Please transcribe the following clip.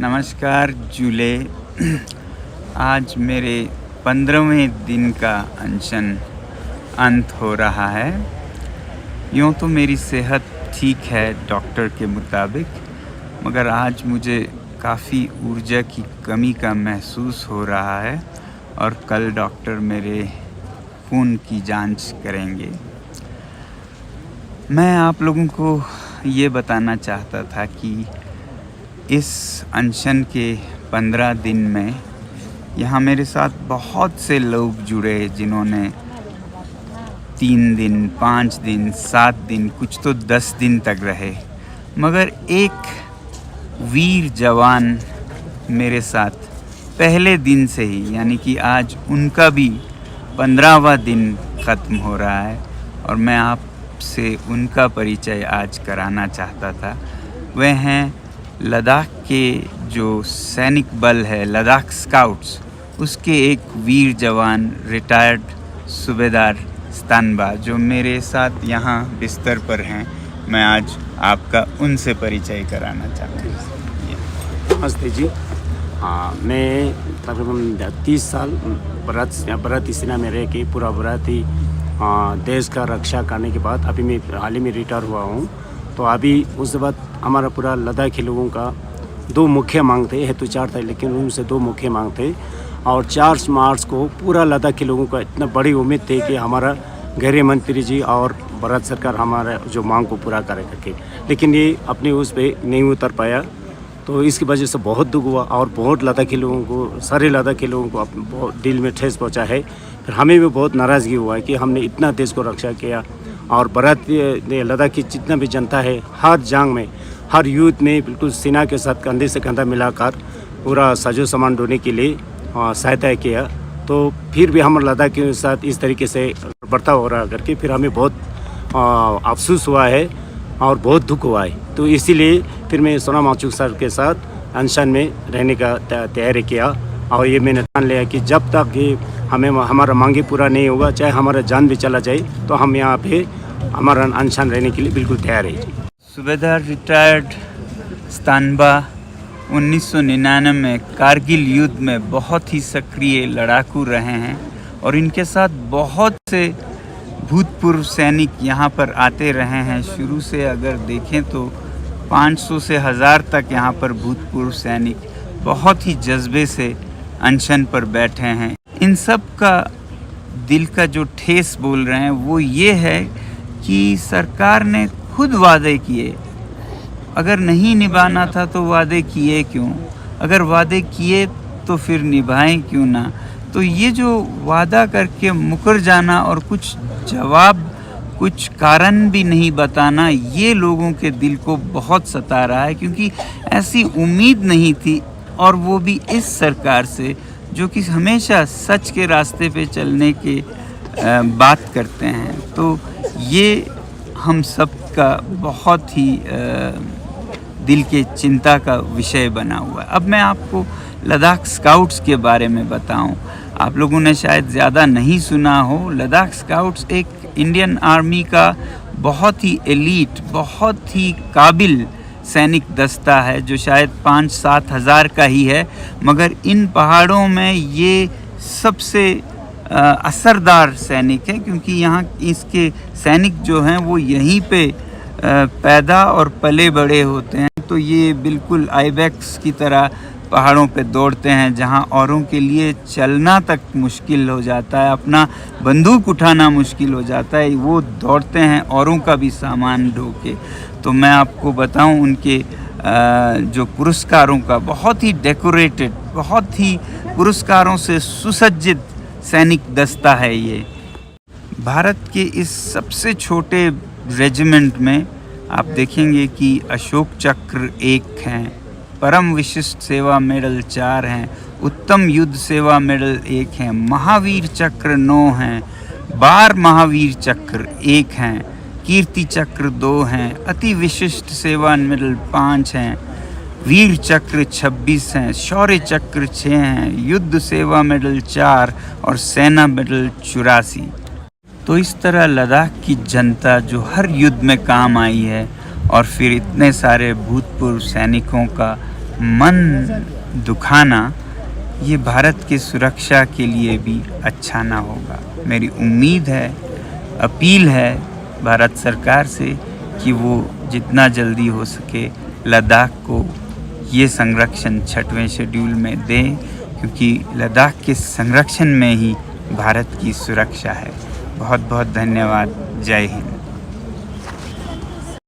नमस्कार जूले। आज मेरे 15वें दिन का अनशन अंत हो रहा है। यूँ तो मेरी सेहत ठीक है डॉक्टर के मुताबिक, मगर आज मुझे काफ़ी ऊर्जा की कमी का महसूस हो रहा है और कल डॉक्टर मेरे खून की जांच करेंगे। मैं आप लोगों को ये बताना चाहता था कि इस अनशन के 15 दिन में यहाँ मेरे साथ बहुत से लोग जुड़े जिन्होंने 3 दिन, 5 दिन, 7 दिन, कुछ तो 10 दिन तक रहे, मगर एक वीर जवान मेरे साथ पहले दिन से ही, यानी कि आज उनका भी 15वां दिन ख़त्म हो रहा है और मैं आपसे उनका परिचय आज कराना चाहता था। वह हैं लद्दाख के जो सैनिक बल है, लद्दाख स्काउट्स, उसके एक वीर जवान रिटायर्ड सूबेदार स्तानबा, जो मेरे साथ यहाँ बिस्तर पर हैं। मैं आज आपका उनसे परिचय कराना चाहता हूँ। नमस्ते जी। हाँ, मैं तकरीबन 30 साल भारतीय सेना में रह के पूरा भारतीय देश का रक्षा करने के बाद अभी मैं हाल ही में रिटायर हुआ हूँ। तो अभी उसके बाद हमारा पूरा लद्दाखी लोगों का 2 मुख्य मांग थे, हेतु 4 थे, लेकिन उनसे 2 मुख्य मांग थे। और 4 मार्च को पूरा लद्दाखी लोगों का इतना बड़ी उम्मीद थी कि हमारा गृह मंत्री जी और भारत सरकार हमारा जो मांग को पूरा करे करके, लेकिन ये अपने उस पर नहीं उतर पाया। तो इसकी वजह से बहुत दुख हुआ और बहुत लद्दाखी लोगों को, सारे लद्दाखी लोगों को बहुत दिल में ठेस पहुँचा है। फिर हमें भी बहुत नाराज़गी हुआ है कि हमने इतना देश को रक्षा किया और भारतीय लद्दाख की जितना भी जनता है, हर जंग में, हर युद्ध में बिल्कुल सेना के साथ कंधे से कंधा मिलाकर पूरा साजो सामान ढोने के लिए सहायता किया। तो फिर भी हम लद्दाख के साथ इस तरीके से बर्ताव हो रहा करके फिर हमें बहुत अफसोस हुआ है और बहुत दुख हुआ है। तो इसीलिए फिर मैं सोनाम वांगचुक सर के साथ अनशन में रहने का तैयारी किया और ये मैंने ठान लिया कि जब तक कि हमें हमारा मांगे पूरा नहीं होगा, चाहे हमारा जान भी चला जाए, तो हम यहाँ पे हमारा अनशन रहने के लिए बिल्कुल तैयार है। सूबेदार रिटायर्ड स्तानबा 1999 में कारगिल युद्ध में बहुत ही सक्रिय लड़ाकू रहे हैं और इनके साथ बहुत से भूतपूर्व सैनिक यहाँ पर आते रहे हैं। शुरू से अगर देखें तो 500 से 1000 तक यहाँ पर भूतपूर्व सैनिक बहुत ही जज्बे से अनशन पर बैठे हैं। इन सब का दिल का जो ठेस बोल रहे हैं वो ये है कि सरकार ने खुद वादे किए, अगर नहीं निभाना था तो वादे किए क्यों? अगर वादे किए तो फिर निभाएं क्यों ना? तो ये जो वादा करके मुकर जाना और कुछ जवाब, कुछ कारण भी नहीं बताना, ये लोगों के दिल को बहुत सता रहा है, क्योंकि ऐसी उम्मीद नहीं थी, और वो भी इस सरकार से जो कि हमेशा सच के रास्ते पे चलने के बात करते हैं। तो ये हम सब का बहुत ही दिल के चिंता का विषय बना हुआ है। अब मैं आपको लद्दाख स्काउट्स के बारे में बताऊं। आप लोगों ने शायद ज़्यादा नहीं सुना हो। लद्दाख स्काउट्स एक इंडियन आर्मी का बहुत ही एलीट, बहुत ही काबिल सैनिक दस्ता है, जो शायद 5-7 हज़ार का ही है, मगर इन पहाड़ों में ये सबसे असरदार सैनिक है, क्योंकि यहाँ इसके सैनिक जो हैं वो यहीं पे पैदा और पले बड़े होते हैं। तो ये बिल्कुल आइबेक्स की तरह पहाड़ों पे दौड़ते हैं, जहाँ औरों के लिए चलना तक मुश्किल हो जाता है, अपना बंदूक उठाना मुश्किल हो जाता है, वो दौड़ते हैं औरों का भी सामान ढो के। तो मैं आपको बताऊं, उनके जो पुरस्कारों का, बहुत ही डेकोरेटेड, बहुत ही पुरस्कारों से सुसज्जित सैनिक दस्ता है ये। भारत के इस सबसे छोटे रेजिमेंट में आप देखेंगे कि अशोक चक्र 1 हैं, परम विशिष्ट सेवा मेडल 4 हैं, उत्तम युद्ध सेवा मेडल 1 हैं, महावीर चक्र 9 हैं, बार महावीर चक्र 1 हैं, कीर्ति चक्र 2 हैं, अति विशिष्ट सेवा मेडल 5 हैं, वीर चक्र 26 हैं, शौर्य चक्र 6 हैं, युद्ध सेवा मेडल 4 और सेना मेडल 84। तो इस तरह लद्दाख की जनता जो हर युद्ध में काम आई है और फिर इतने सारे भूतपूर्व सैनिकों का मन दुखाना ये भारत के सुरक्षा के लिए भी अच्छा ना होगा। मेरी उम्मीद है, अपील है भारत सरकार से कि वो जितना जल्दी हो सके लद्दाख को ये संरक्षण 6वें शेड्यूल में दें, क्योंकि लद्दाख के संरक्षण में ही भारत की सुरक्षा है। बहुत बहुत धन्यवाद। जय हिंद।